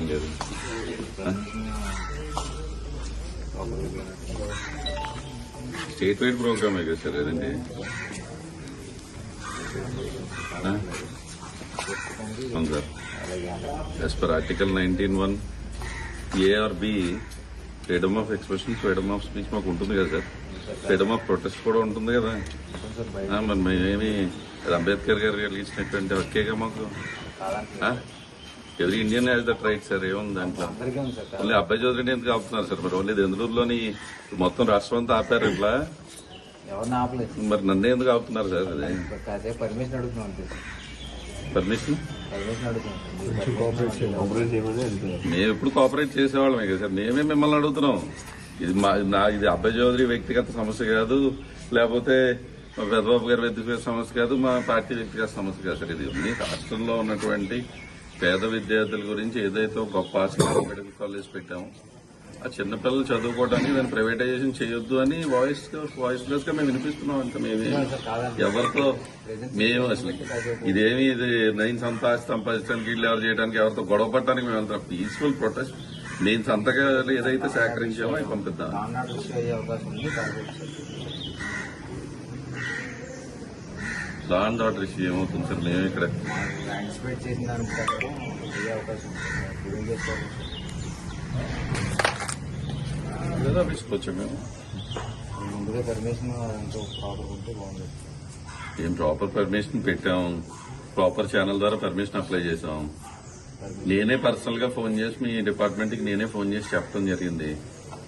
లేదు state wide ప్రోగ్రామే కదా sir అదండి. అవును sir, as per article 19(1) A or B freedom of expression, freedom of speech మాకు ఉంటుంది కదా సార్. ఫ్రీడమ్ ఆఫ్ ప్రొటెస్ట్ కూడా ఉంటుంది కదా. మరి మేమేమి అంబేద్కర్ గారు కలిగించినటువంటి హక్కేగా మాకు. ఎవరి Indian has that right sir. ఏముంది దాంట్లో? ఓన్లీ అబ్బాయి చౌదరిని ఎందుకు ఆపుతున్నారు సార్? మరి ఓన్లీ దెందులూరులోని మొత్తం రాష్ట్రం అంతా ఆపారు ఇట్లా. మరి నన్ను ఎందుకు ఆపుతున్నారు సార్? అదే పర్మిషన్ మేము ఎప్పుడు కోఆపరేట్ చేసేవాళ్ళమే కదా సార్. మేమే మిమ్మల్ని అడుగుతున్నాం. ఇది అబ్బాయి చౌదరి వ్యక్తిగత సమస్య కాదు, లేకపోతే పెద్దబాబు గారి వ్యక్తిగత సమస్య కాదు, మా పార్టీ వ్యక్తిగత సమస్య కాదు సార్. ఇది ఉంది రాష్ట్రంలో ఉన్నటువంటి పేద విద్యార్థుల గురించి ఏదైతే గొప్ప ఆశలు మెడికల్ కాలేజ్ పెట్టాము, ఆ చిన్నపిల్లలు చదువుకోవడానికి దాన్ని ప్రైవేటైజేషన్ చేయొద్దు అని వాయిస్ లెస్ గా మేము వినిపిస్తున్నాం. ఇంకా మేమే ఎవరితో మేము అసలు ఇదేమి ఇది నేను సంపాదించడానికి వీళ్ళు ఎవరు చేయడానికి ఎవరితో గొడవ పడటానికి మేము వెళ్తాం. Peaceful protest. నేను సంతగా ఏదైతే సేకరించామో అవి పంపిద్దాం. లా అండ్ ఆర్డర్ ఇష్యూ ఏమవుతుంది సార్? మేము ఇక్కడ తీసుకొచ్చాం. మేము ఏం ప్రాపర్ పర్మిషన్ పెట్టాం, ప్రాపర్ ఛానల్ ద్వారా పర్మిషన్ అప్లై చేసాం. నేనే పర్సనల్ గా ఫోన్ చేసి మీ డిపార్ట్మెంట్ కి నేనే ఫోన్ చేసి చెప్పడం జరిగింది.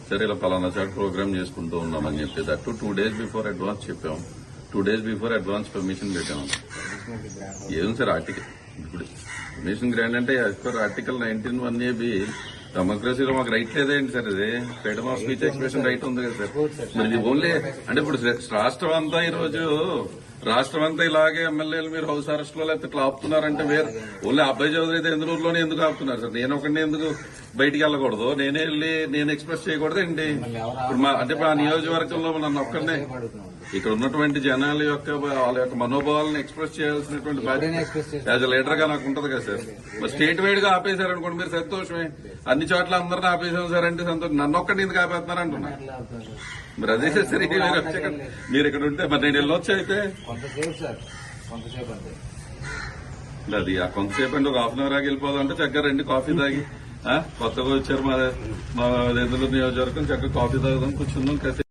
సరే ఇలా పలానా చాట్ ప్రోగ్రామ్ చేసుకుంటూ ఉన్నామని చెప్పి దట్టు 2 days బిఫోర్ అడ్వాన్స్ చెప్పాం. 2 days బిఫోర్ అడ్వాన్స్ పర్మిషన్ పెట్టాము. ఏం సార్ ఆర్టికల్ ఇప్పుడు పర్మిషన్ గ్రాండ్ అంటే యాజ్ పర్ ఆర్టికల్ 19(1)(ab) డెమోక్రసీలో మాకు రైట్ లేదేంటి సార్? ఇది freedom of speech expression right ఉంది కదా సార్. మరి ఇది ఓన్లీ అంటే ఇప్పుడు రాష్ట్రం అంతా ఈరోజు ఇలాగే ఎమ్మెల్యేలు మీరు హౌస్ అరెస్ట్ లో లేకపోతే ఇట్లా ఆపుతున్నారంటే వేరు. ఓన్లీ అబ్బాయి చౌదరి అయితే ఎందులోనే ఎందుకు ఆపుతున్నారు సార్? నేను ఒకరిని ఎందుకు బయటికి వెళ్ళకూడదు? నేనే వెళ్ళి నేను ఎక్స్ప్రెస్ చేయకూడదు ఏంటి? ఇప్పుడు అంటే మా నియోజకవర్గంలో నన్ను ఒక్కరినే ఇక్కడ ఉన్నటువంటి జనాల యొక్క వాళ్ళ యొక్క మనోభావాలను ఎక్స్ప్రెస్ చేయాల్సినటువంటి బాధ్యత యాజ్ అ లీడర్ గా నాకు ఉంటది కదా సార్. మరి స్టేట్ వైడ్ గా ఆపేశారనుకోండి మీరు సంతోషమే. అన్ని చోట్ల అందరిని ఆపేసాం సార్ అంటే సంతోషం. నన్ను ఒక్కడిని ఎందుకు ఆపేస్తున్నారు అంటున్నా. మరి అదే సరే మీరు ఇక్కడ ఉంటే మరి నేను వెళ్ళొచ్చు అయితే అది ఆ కొంతసేపు అంటే ఒక హాఫ్ అన్ అవర్ ఆగి వెళ్ళిపోదాం అంటే చక్కగా 2 కాఫీ తాగి కొత్తగా వచ్చారు మా నియోజకవర్గం చక్కగా కాఫీ తాగుదాం కూర్చుందాం.